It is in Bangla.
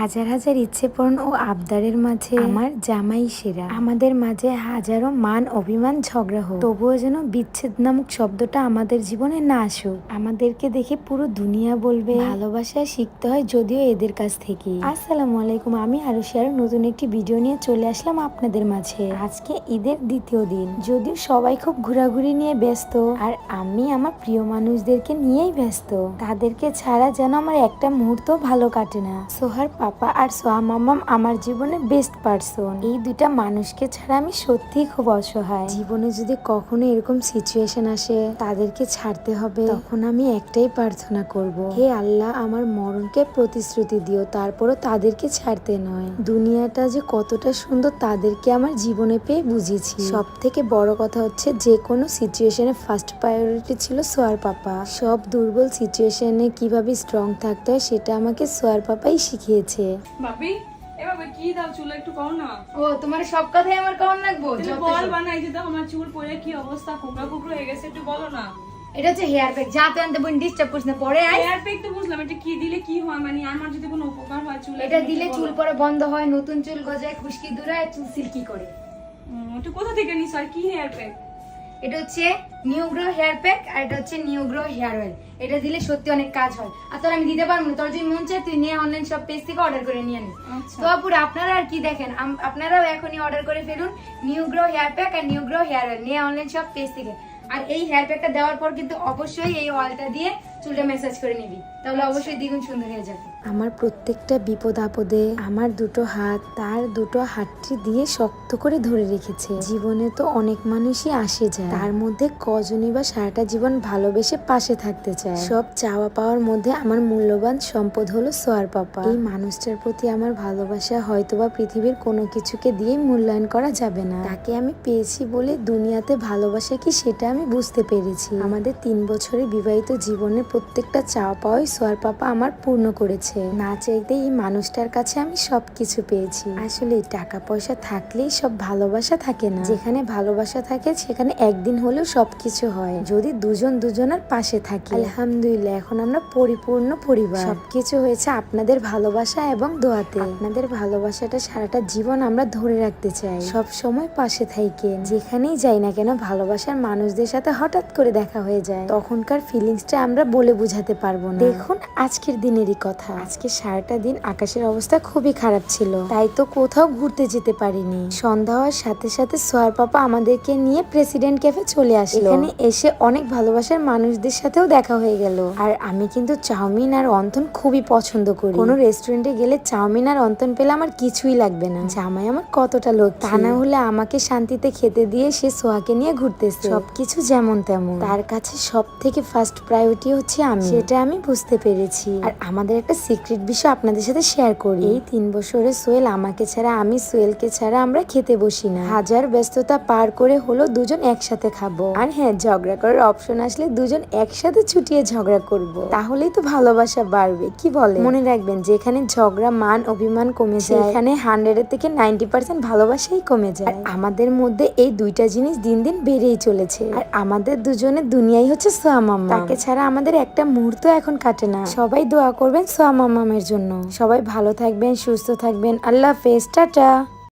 হাজার হাজার ইচ্ছে পূরণ ও আবদারের মাঝে আমার জামাই সেরা। আমাদের মাঝে হাজারো মান অভিমান ঝগড়া হোক, তবুও যেন বিচ্ছেদ নামক শব্দটা আমাদের জীবনে না আসুক। আমাদেরকে দেখে পুরো দুনিয়া বলবে ভালোবাসা শিখতে হয় যদিও এদের কাছ থেকে। আসসালামু আলাইকুম, আমি আরুশিয়ার নতুন একটি ভিডিও নিয়ে চলে আসলাম আপনাদের মাঝে। আজকে ঈদের দ্বিতীয় দিন, যদিও সবাই খুব ঘোরাঘুরি নিয়ে ব্যস্ত, আর আমি আমার প্রিয় মানুষদেরকে নিয়েই ব্যস্ত। তাদেরকে ছাড়া যেন আমার একটা মুহূর্ত ভালো কাটে না। সোহার পাপা আর সোহা মামাম আমার জীবনের বেস্ট পার্সন। এই দুইটা মানুষকে ছাড়া আমি সত্যিই খুব অসহায়। জীবনে যদি কখনো এরকম সিচুয়েশন আসে তাদেরকে ছাড়তে হবে, তখন আমি একটাই প্রার্থনা করব, হে আল্লাহ আমার মরণকে প্রতিশ্রুতি দিও, তারপরও তাদেরকে ছাড়তে নয়। দুনিয়াটা যে কতটা সুন্দর তাদেরকে আমার জীবনে পেয়ে বুঝেছি। সব থেকে বড় কথা হচ্ছে যে কোনো সিচুয়েশনে ফার্স্ট প্রায়োরিটি ছিল সোহার পাপা। সব দুর্বল সিচুয়েশনে কিভাবে স্ট্রং থাকতে হয় সেটা আমাকে সোহার পাপাই শিখিয়েছে। ভাবি এভাবে কি দাও চুল একটু কও না। ও তোমার সব কথাই আমার কেমন লাগবো? বল বানাই যে দাও, আমার চুল পরে কি অবস্থা, কোকড়া কোকড়া হয়ে গেছে, একটু বলো না। এটা হচ্ছে হেয়ার প্যাক, যা তো আনতে বোন ডিস্টার্ব করিস না, পরে আয়। হেয়ার প্যাক তো বুঝলাম, এটা কি দিলে কি হয়, মানে আমার যদি কোনো উপকার হয় চুলে? এটা দিলে চুল পরে বন্ধ হয়, নতুন চুল গজায়, খুশকি দূরায়, চুল সিল্কি করে। এটা কোথা থেকে নিস আর কি হেয়ার প্যাক? এটা হচ্ছে নিউ গ্রো হেয়ার প্যাক, আর এটা হচ্ছে নিউ গ্রো হেয়ার অয়েল। এটা দিলে সত্যি অনেক কাজ হয়। আর তোর আমি দিতে পারবো না, তোর যদি মন চায় তুই নিয়ে অনলাইন সব পেজ থেকে অর্ডার করে নিয়ে নিস। তো আপুর আপনারা আর কি দেখেন, আপনারাও এখনই অর্ডার করে ফেলুন নিউ গ্রো হেয়ার প্যাক আর নিউ গ্রো হেয়ার অয়েল নিয়ে অনলাইন সব পেজ থেকে। আর এই হেয়ার প্যাকটা দেওয়ার পর কিন্তু অবশ্যই এই অয়েলটা দিয়ে চুলটা ম্যাসাজ করে নিবি, তাহলে অবশ্যই দ্বিগুণ সুন্দর হয়ে যাবে। আমার প্রত্যেকটা বিপদ আপদে আমার দুটো হাত তার দুটো হাতটি দিয়ে শক্ত করে ধরে রেখেছে। জীবনে তো অনেক মানুষই আসে যায়, তার মধ্যে কজনই বা সারাটা জীবন ভালোবেসে পাশে থাকতে চায়। সব চাওয়া পাওয়ার মধ্যে আমার মূল্যবান সম্পদ হলো সোহার পাপা। এই মানুষটার প্রতি আমার ভালোবাসা হয়তোবা পৃথিবীর কোনো কিছুকে দিয়ে মূল্যায়ন করা যাবে না। তাকে আমি পেয়েছি বলে দুনিয়াতে ভালোবাসা কি সেটা আমি বুঝতে পেরেছি। আমাদের 3 বছরের বিবাহিত জীবনের প্রত্যেকটা চাওয়া পাওয়াই সোহার পাপা আমার পূর্ণ করেছে। না চাইতে এই মানুষটার কাছে আমি সবকিছু পেয়েছি। আসলে টাকা পয়সা থাকলেই সব ভালোবাসা থাকে না। যেখানে ভালোবাসা থাকে সেখানে একদিন হলেও সবকিছু হয়, যদি দুজন দুজনের পাশে থাকি। আলহামদুলিল্লাহ এখন আমরা পরিপূর্ণ পরিবার। সবকিছু হয়েছে আপনাদের ভালোবাসা এবং দোয়াতে। আপনাদের ভালোবাসাটা সারাটা জীবন আমরা ধরে রাখতে চাই, সব সময় পাশে থাকেন। যেখানেই যাই না কেন ভালোবাসার মানুষদের সাথে হঠাৎ করে দেখা হয়ে যায়, তখনকার ফিলিংসটা আমরা বলে বুঝাতে পারবো না। দেখুন আজকের দিনেরই কথা, আজকে সারাটা দিন আকাশের অবস্থা খুবই খারাপ ছিল, তাই তো কোথাও ঘুরতে যেতে পারিনি। সন্ধ্যা হওয়ার সাথে সাথে সোহার পাপা আমাদেরকে নিয়ে প্রেসিডেন্ট ক্যাফে চলে আসলো। এখানে এসে অনেক ভালোবাসার মানুষদের সাথেও দেখা হয়ে গেল। আর আমি কিন্তু চাউমিন আর অন্তন খুবই পছন্দ করি। কোনো রেস্টুরেন্টে গেলে চাউমিন আর অন্তন পেলে আমার কিছুই লাগবে না। জামাই আমার কতটা লোক, তা না হলে আমাকে শান্তিতে খেতে দিয়ে সে সোহাকে নিয়ে ঘুরতেছে। সবকিছু যেমন তেমন, তার কাছে সব থেকে ফার্স্ট প্রায়োরিটি হচ্ছে আমি, সেটা আমি বুঝতে পেরেছি। আর আমাদের একটা সিক্রেট বিষয় আপনাদের সাথে শেয়ার করি। এই 3 বছরে সোহেল আমাকে ছাড়া, আমি সোহেলকে ছাড়া আমরা খেতে বসি না। হাজার ব্যস্ততা পার করে হলো দুজন একসাথে খাবো। আর হ্যাঁ, ঝগড়া করার অপশন আসলে দুজন একসাথে ছুটিয়ে ঝগড়া করব, তাহলেই তো ভালোবাসা বাড়বে, কি বলে? মনে রাখবেন যেখানে ঝগড়া মান অভিমান কমে যায় সেখানে 100 থেকে 90% ভালোবাসাই কমে যায়। আর আমাদের মধ্যে এই দুইটা জিনিস দিন দিন বেড়েই চলেছে। আর আমাদের দুজনের দুনিয়াই হচ্ছে সোহা মাম্মা, তাকে ছাড়া আমাদের একটা মুহূর্ত এখন কাটে না। সবাই দোয়া করবেন সোহা মাম্মামের জন্য। সবাই ভালো থাকবেন, সুস্থ থাকবেন। আল্লাহ হাফেজ, টাটা।